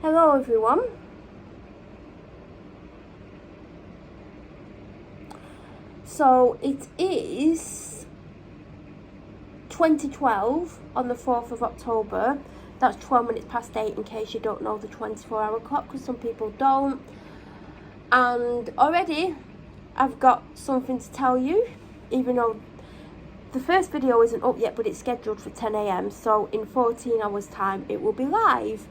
Hello everyone. So it is 2012 on the 4th of October. That's 12 minutes past 8 in case you don't know the 24-hour clock, because some people don't. And already I've got something to tell you, even though the first video isn't up yet, but it's scheduled for 10 a.m. So in 14 hours time it will be live.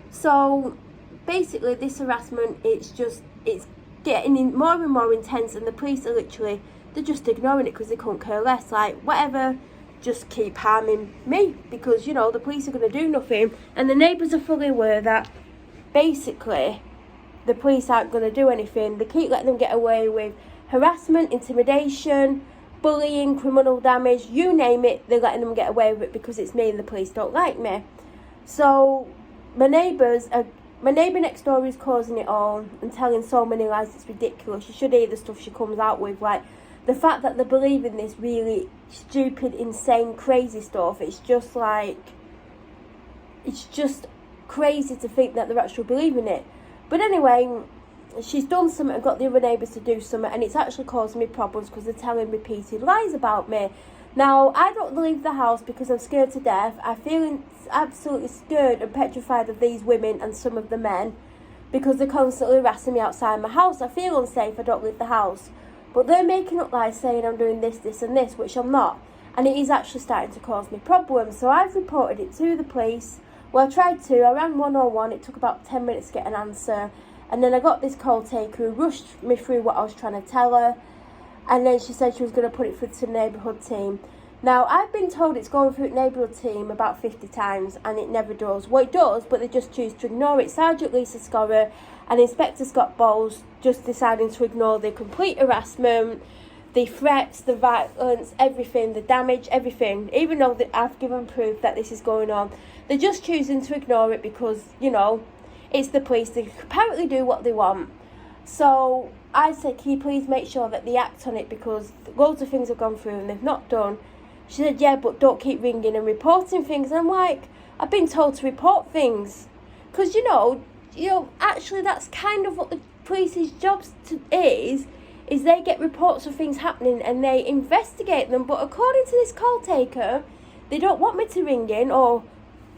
So basically this harassment, it's getting more and more intense, and the police are literally, they're just ignoring it because they couldn't care less. Like, whatever, just keep harming me, because, you know, the police are going to do nothing, and the neighbours are fully aware that basically the police aren't going to do anything. They keep letting them get away with harassment, intimidation, bullying, criminal damage, you name it, they're letting them get away with it because it's me and the police don't like me. So my neighbour next door is causing it all and telling so many lies, it's ridiculous. You should hear the stuff she comes out with, like the fact that they believe in this really stupid, insane, crazy stuff. It's just like, it's just crazy to think that they're actually believing it. But anyway, she's done something and got the other neighbours to do something, and it's actually causing me problems because they're telling repeated lies about me. Now, I don't leave the house because I'm scared to death. I feel absolutely scared and petrified of these women and some of the men, because they're constantly harassing me outside my house. I feel unsafe, I don't leave the house. But they're making up lies saying I'm doing this, this and this, which I'm not. And it is actually starting to cause me problems. So I've reported it to the police. Well, I tried to. I rang 101. It took about 10 minutes to get an answer. And then I got this call taker who rushed me through what I was trying to tell her. And then she said she was going to put it through to the neighbourhood team. Now, I've been told it's going through the neighbourhood team about 50 times, and it never does. Well, it does, but they just choose to ignore it. Sergeant Lisa Scorrer and Inspector Scott Bowles just deciding to ignore the complete harassment, the threats, the violence, everything, the damage, everything. Even though I've given proof that this is going on, they're just choosing to ignore it because, you know, it's the police. They apparently do what they want. So I said, can you please make sure that they act on it, because loads of things have gone through and they've not done. She said, yeah, but don't keep ringing and reporting things. And I'm like, I've been told to report things. Because, you know, actually that's kind of what the police's jobs is they get reports of things happening and they investigate them. But according to this call taker, they don't want me to ring in, or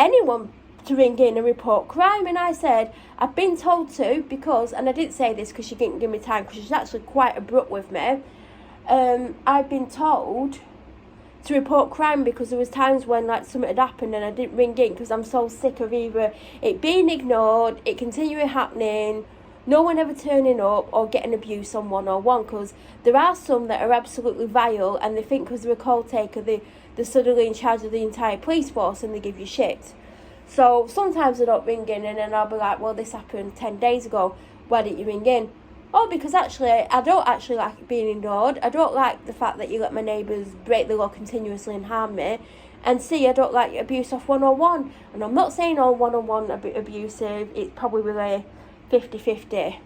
anyone to ring in and report crime. And I said, I've been told to, because, and I didn't say this because she didn't give me time, because she's actually quite abrupt with me. I've been told to report crime because there was times when like something had happened and I didn't ring in because I'm so sick of either it being ignored, it continuing happening, no one ever turning up, or getting abuse on 101. Because there are some that are absolutely vile, and they think because they're a call taker they're suddenly in charge of the entire police force and they give you shit. So sometimes I don't ring in, and then I'll be like, well, this happened 10 days ago, why didn't you ring in? Oh, because actually, I don't actually like being ignored. I don't like the fact that you let my neighbours break the law continuously and harm me. And see, I don't like abuse off 101. And I'm not saying all 101 are abusive. It's probably really 50-50.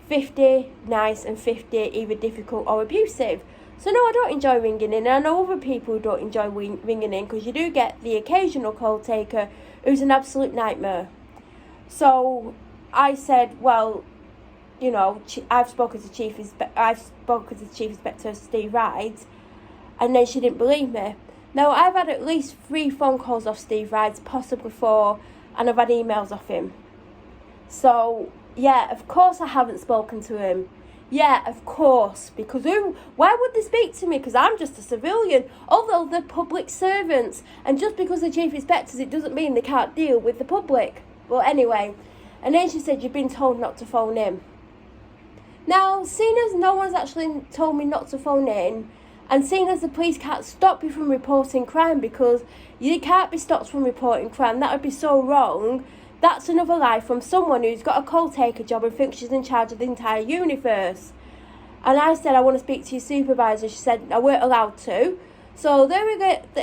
50 nice and 50 either difficult or abusive. So no, I don't enjoy ringing in. And I know other people who don't enjoy ringing in, because you do get the occasional call taker who's an absolute nightmare. So I said, well, you know, I've spoken to Chief Inspector Steve Rides, and then she didn't believe me. Now, I've had at least 3 phone calls off Steve Rides, possibly 4, and I've had emails off him. So, yeah, of course I haven't spoken to him. Yeah, of course, because why would they speak to me? Because I'm just a civilian, although they're public servants, and just because they're chief inspectors, it doesn't mean they can't deal with the public. Well, anyway, and then she said, you've been told not to phone in. Now, seeing as no one's actually told me not to phone in, and seeing as the police can't stop you from reporting crime, because you can't be stopped from reporting crime, that would be so wrong. That's another lie from someone who's got a call taker job and thinks she's in charge of the entire universe. And I said, I want to speak to your supervisor. She said, I weren't allowed to. So there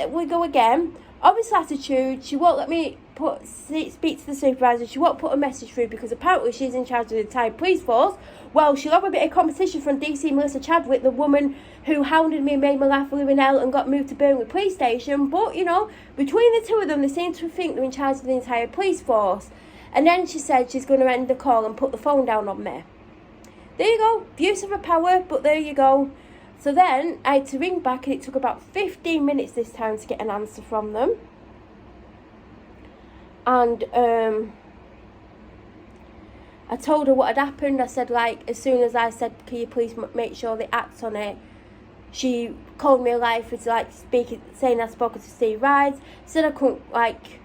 we go again. Obvious attitude. She won't let me speak to the supervisor. She won't put a message through because apparently she's in charge of the entire police force. Well, she'll have a bit of competition from DC Melissa Chadwick, the woman who hounded me and made my life a living hell and got moved to Burnley Police Station. But, you know, between the two of them, they seem to think they're in charge of the entire police force. And then she said she's going to end the call and put the phone down on me. There you go, abuse of her power, but there you go. So then I had to ring back, and it took about 15 minutes this time to get an answer from them. And I told her what had happened. I said, like, as soon as I said, can you please make sure they act on it, she called me a liar for, like, saying I'd spoken to Steve Rides, said I couldn't, like,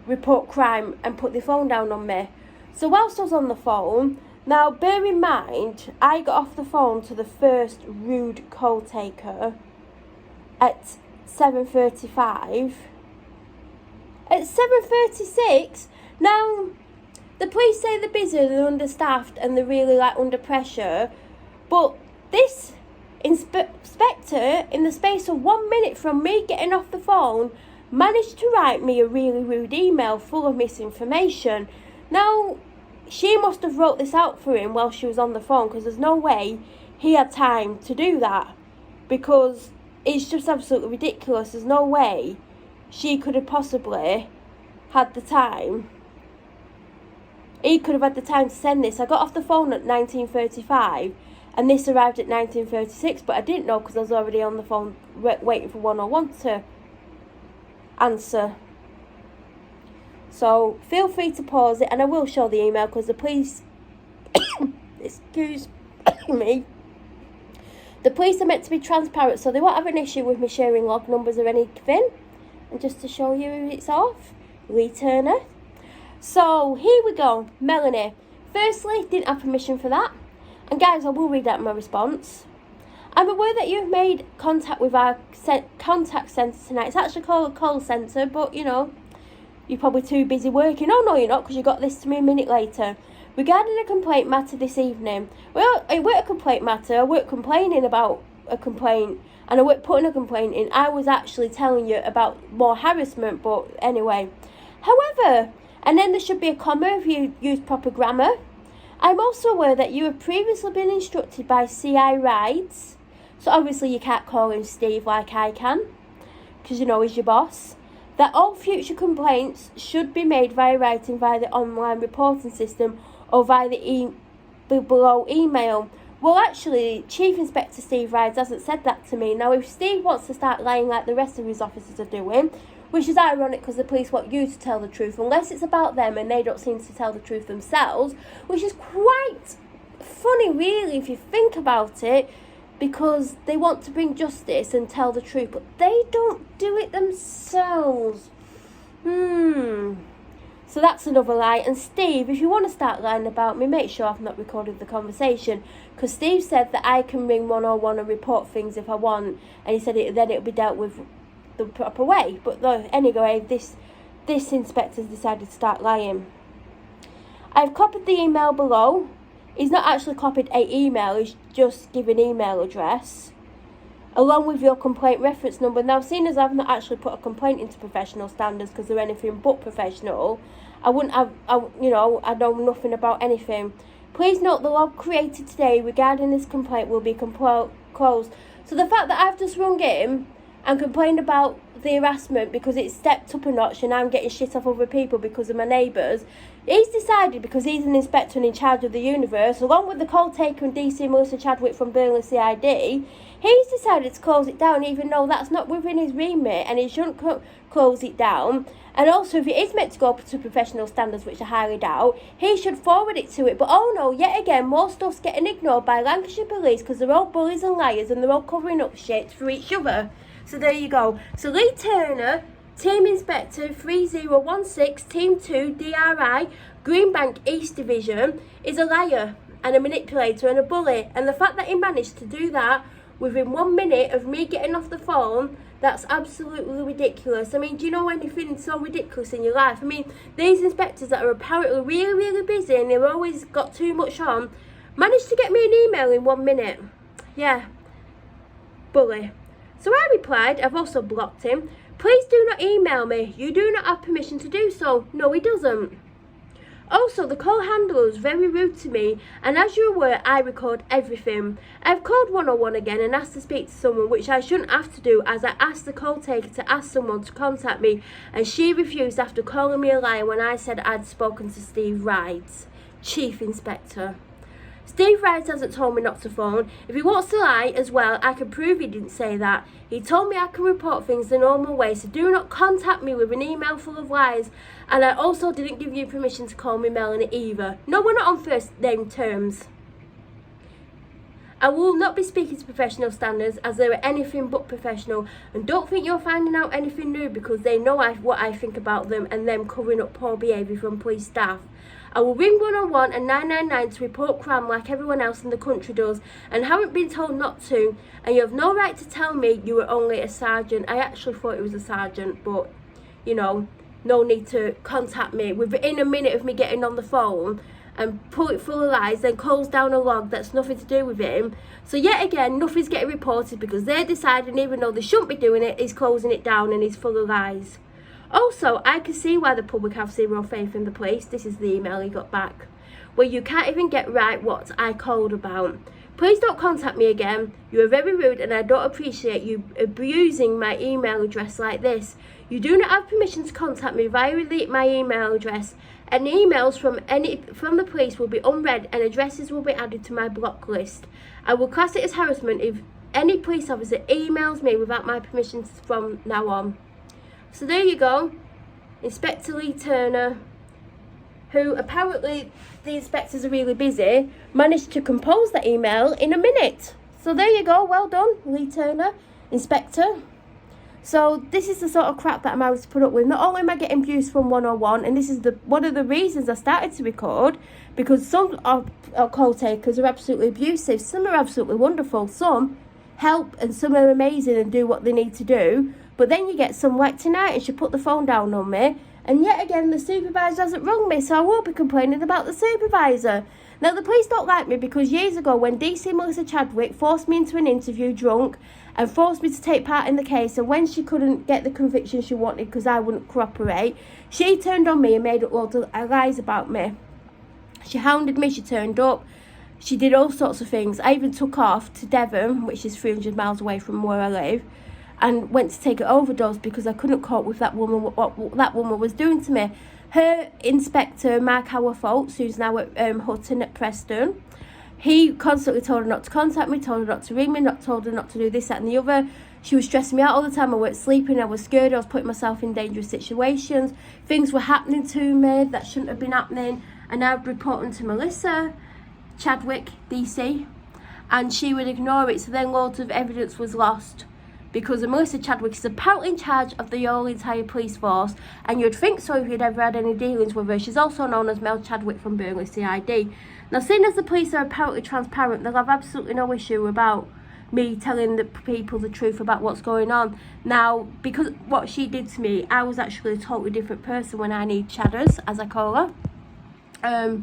report crime and put the phone down on me. So whilst I was on the phone, now bear in mind, I got off the phone to the first rude call taker at 7:35. At 7:36, now the police say they're busy, they're understaffed, and they're really, like, under pressure, but this inspector, in the space of 1 minute from me getting off the phone, managed to write me a really rude email full of misinformation. Now, she must have wrote this out for him while she was on the phone, because there's no way he had time to do that, because it's just absolutely ridiculous. There's no way she could have possibly had the time. He could have had the time to send this. I got off the phone at 19:35 and this arrived at 19:36, but I didn't know because I was already on the phone waiting for 101 to answer. So feel free to pause it, and I will show the email because the police excuse me, the police are meant to be transparent, so they won't have an issue with me sharing log numbers or anything. And just to show you who it's off, Lee Turner. So here we go. Melanie, firstly, didn't have permission for that, and guys, I will read out my response. I'm aware that you've made contact with our contact centre tonight. It's actually called a call centre, but you know, you're probably too busy working. Oh no, you're not, because you got this to me a minute later. Regarding a complaint matter this evening. Well, it weren't a complaint matter. I weren't complaining about a complaint, and I weren't putting a complaint in. I was actually telling you about more harassment, but anyway. However, and then there should be a comma if you use proper grammar. I'm also aware that you have previously been instructed by CI Rides, so obviously you can't call him Steve like I can, because you know he's your boss, that all future complaints should be made via writing via the online reporting system or via the below email. Well, actually, Chief Inspector Steve Rides hasn't said that to me. Now, if Steve wants to start lying like the rest of his officers are doing, which is ironic because the police want you to tell the truth, unless it's about them and they don't seem to tell the truth themselves, which is quite funny, really, if you think about it, because they want to bring justice and tell the truth, but they don't do it themselves. So that's another lie. And Steve, if you want to start lying about me, make sure I've not recorded the conversation, because Steve said that I can ring 101 and report things if I want, and he said then it'll be dealt with the proper way. But anyway, this inspector's decided to start lying. I've copied the email below. He's not actually copied an email, he's just given email address, along with your complaint reference number. Now, seeing as I've not actually put a complaint into professional standards because they're anything but professional, I wouldn't have, I know nothing about anything. Please note the log created today regarding this complaint will be closed. So the fact that I've just rung him and complained about the harassment because it's stepped up a notch and I'm getting shit off other people because of my neighbours, he's decided, because he's an inspector and in charge of the universe, along with the call taker and DC Melissa Chadwick from Burnley CID, he's decided to close it down, even though that's not within his remit and he shouldn't close it down. And also, if it is meant to go up to professional standards, which I highly doubt, he should forward it to it. But oh no, yet again, more stuff's getting ignored by Lancashire Police because they're all bullies and liars and they're all covering up shit for each other. So there you go. So Lee Turner, Team Inspector 3016, Team 2, DRI, Greenbank East Division, is a liar and a manipulator and a bully. And the fact that he managed to do that within 1 minute of me getting off the phone, that's absolutely ridiculous. I mean, do you know anything so ridiculous in your life? I mean, these inspectors that are apparently really, really busy and they've always got too much on, managed to get me an email in 1 minute. Yeah, bully. So I replied, I've also blocked him. Please do not email me. You do not have permission to do so. No, he doesn't. Also, the call handler was very rude to me, and as you're aware, I record everything. I've called 101 again and asked to speak to someone, which I shouldn't have to do, as I asked the call taker to ask someone to contact me, and she refused after calling me a liar when I said I'd spoken to Steve Wright, Chief Inspector. Steve Wright hasn't told me not to phone. If he wants to lie as well, I can prove he didn't say that. He told me I can report things the normal way, so do not contact me with an email full of lies. And I also didn't give you permission to call me Melanie either. No, we're not on first name terms. I will not be speaking to professional standards, as they are anything but professional, and don't think you're finding out anything new because they know what I think about them and them covering up poor behaviour from police staff. I will ring 101 and 999 to report crime like everyone else in the country does, and haven't been told not to, and you have no right to tell me you were only a sergeant. I actually thought it was a sergeant, but you know, no need to contact me within a minute of me getting on the phone and pull it full of lies, then close down a log that's nothing to do with him. So yet again, nothing's getting reported because they're deciding, even though they shouldn't be doing it, he's closing it down and he's full of lies. Also, I can see why the public have zero faith in the police. This is the email he got back, where you can't even get right what I called about. Please don't contact me again. You are very rude and I don't appreciate you abusing my email address like this. You do not have permission to contact me via my email address, and emails from the police will be unread and addresses will be added to my block list. I will class it as harassment if any police officer emails me without my permission from now on. So there you go, Inspector Lee Turner, who apparently the inspectors are really busy, managed to compose that email in a minute. So there you go, well done, Lee Turner, Inspector. So this is the sort of crap that I'm having to put up with. Not only am I getting abuse from 101, and this is one of the reasons I started to record, because some call takers are absolutely abusive, some are absolutely wonderful, some help and some are amazing and do what they need to do. But then you get some like tonight and she put the phone down on me, and yet again the supervisor hasn't rung me, so I won't be complaining about the supervisor. Now the police don't like me because years ago when DC Melissa Chadwick forced me into an interview drunk and forced me to take part in the case, and when she couldn't get the conviction she wanted because I wouldn't cooperate, she turned on me and made up loads of lies about me. She hounded me, she turned up, she did all sorts of things. I even took off to Devon, which is 300 miles away from where I live, and went to take an overdose because I couldn't cope with that woman, what that woman was doing to me. Her inspector, Mark Howarfolks, who's now at Hutton at Preston, he constantly told her not to contact me, told her not to ring me, told her not to do this, that and the other. She was stressing me out all the time. I weren't sleeping, I was scared, I was putting myself in dangerous situations. Things were happening to me that shouldn't have been happening, and I would report them to Melissa Chadwick, DC, and she would ignore it. So then loads of evidence was lost, because Melissa Chadwick is apparently in charge of the whole entire police force, and you'd think so if you'd ever had any dealings with her. She's also known as Mel Chadwick from Burnley CID. Now, seeing as the police are apparently transparent, they'll have absolutely no issue about me telling the people the truth about what's going on. Now, because what she did to me, I was actually a totally different person when I need shadows, as I call her.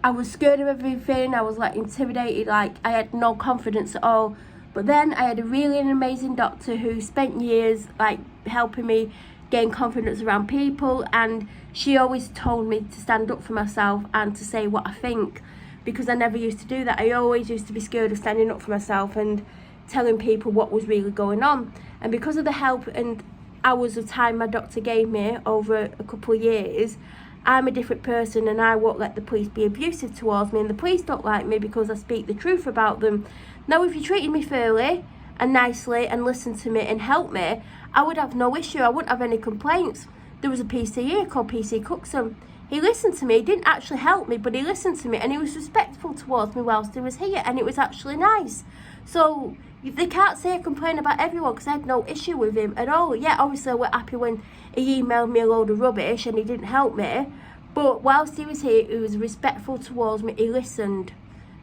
I was scared of everything, I was like intimidated, like I had no confidence at all. But then I had a really amazing doctor who spent years like helping me gain confidence around people, and she always told me to stand up for myself and to say what I think, because I never used to do that. I always used to be scared of standing up for myself and telling people what was really going on. And because of the help and hours of time my doctor gave me over a couple of years, I'm a different person, and I won't let the police be abusive towards me, and the police don't like me because I speak the truth about them. Now, if you treated me fairly and nicely and listened to me and helped me, I would have no issue. I wouldn't have any complaints. There was a PC here called PC Cookson. He listened to me. He didn't actually help me, but he listened to me, and he was respectful towards me whilst he was here, and it was actually nice. So they can't say I complain about everyone, because I had no issue with him at all. Yeah, obviously I was happy when he emailed me a load of rubbish and he didn't help me, but whilst he was here, he was respectful towards me. He listened.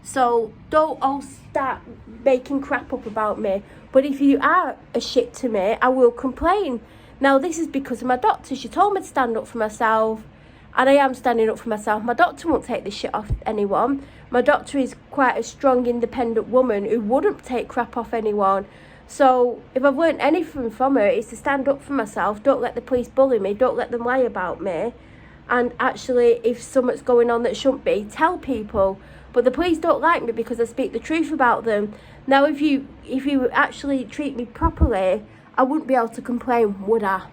So don't all start making crap up about me. But if you are a shit to me, I will complain. Now, this is because of my doctor. She told me to stand up for myself, and I am standing up for myself. My doctor won't take this shit off anyone. My doctor is quite a strong, independent woman who wouldn't take crap off anyone. So if I've learned anything from her, it's to stand up for myself. Don't let the police bully me. Don't let them lie about me. and actually, if something's going on that shouldn't be, tell people. But the police don't like me because I speak the truth about them. Now, if you actually treat me properly, I wouldn't be able to complain, would I?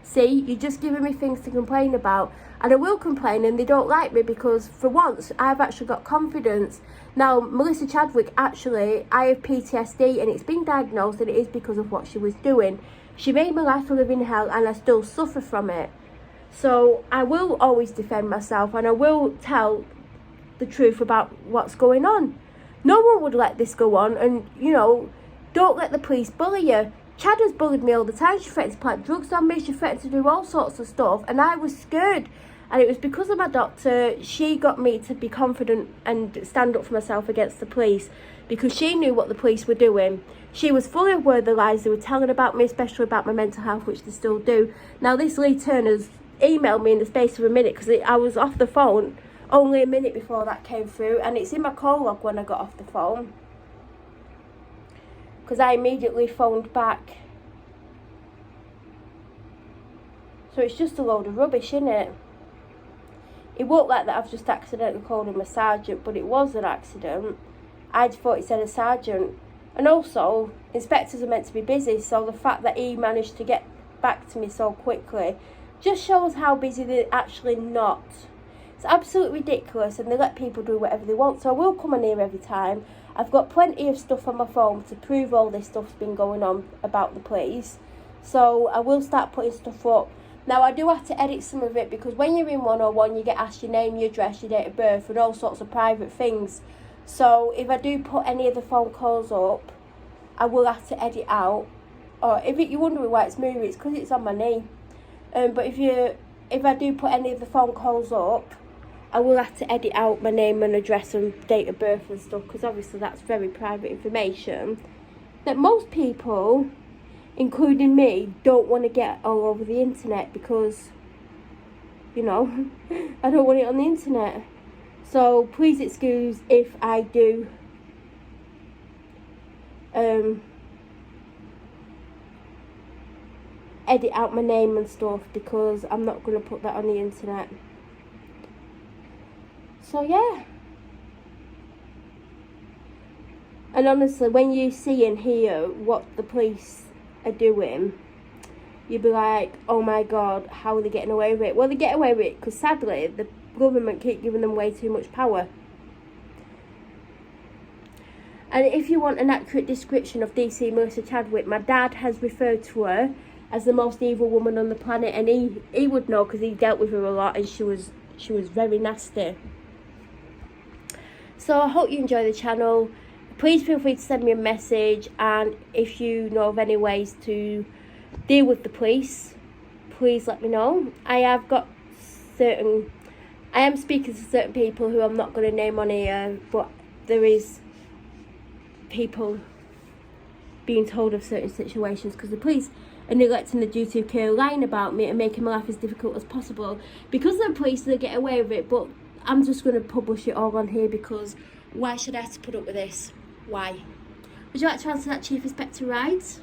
See, you're just giving me things to complain about. And I will complain, and they don't like me because, for once, I've actually got confidence. Now, Melissa Chadwick, actually, I have PTSD, and it's been diagnosed, and it is because of what she was doing. She made my life a living hell, and I still suffer from it. So I will always defend myself, and I will tell the truth about what's going on. No one would let this go on, and, you know, don't let the police bully you. Chad has bullied me all the time. She threatened to plant drugs on me. She threatened to do all sorts of stuff, and I was scared. And it was because of my doctor. She got me to be confident and stand up for myself against the police, because she knew what the police were doing. She was fully aware of the lies they were telling about me, especially about my mental health, which they still do. Now, this Lee Turner's emailed me in the space of a minute, because I was off the phone only a minute before that came through, and it's in my call log when I got off the phone, because I immediately phoned back. So it's just a load of rubbish, innit? It won't like that I've just accidentally called him a sergeant, but it was an accident. I thought it said a sergeant. And also, inspectors are meant to be busy, so the fact that he managed to get back to me so quickly just shows how busy they're actually not. It's absolutely ridiculous, and they let people do whatever they want, so I will come on here every time. I've got plenty of stuff on my phone to prove all this stuff's been going on about the police, so I will start putting stuff up. Now, I do have to edit some of it, because when you're in 101, you get asked your name, your address, your date of birth, and all sorts of private things. So if I do put any of the phone calls up, I will have to edit out. Or if you're wondering why it's moving, it's because it's on my knee. But if I do put any of the phone calls up, I will have to edit out my name and address and date of birth and stuff, because obviously that's very private information that most people, including me, don't want to get all over the internet, because, you know, I don't want it on the internet. So please excuse if I do edit out my name and stuff, because I'm not going to put that on the internet. So yeah. And honestly, when you see and hear what the police are doing, you'd be like, oh my god, how are they getting away with it? Well, they get away with it because, sadly, the government keep giving them way too much power. And if you want an accurate description of DC Melissa Chadwick, my dad has referred to her as the most evil woman on the planet, and he would know, because he dealt with her a lot, and she was very nasty. So I hope you enjoy the channel. Please feel free to send me a message, and if you know of any ways to deal with the police, please let me know. I am speaking to certain people who I'm not going to name on here, but there is people being told of certain situations, because the police are neglecting the duty of care, lying about me and making my life as difficult as possible. Because they're police, they get away with it, but I'm just going to publish it all on here, because why should I have to put up with this? Why? Would you like to answer that, Chief Inspector Wright?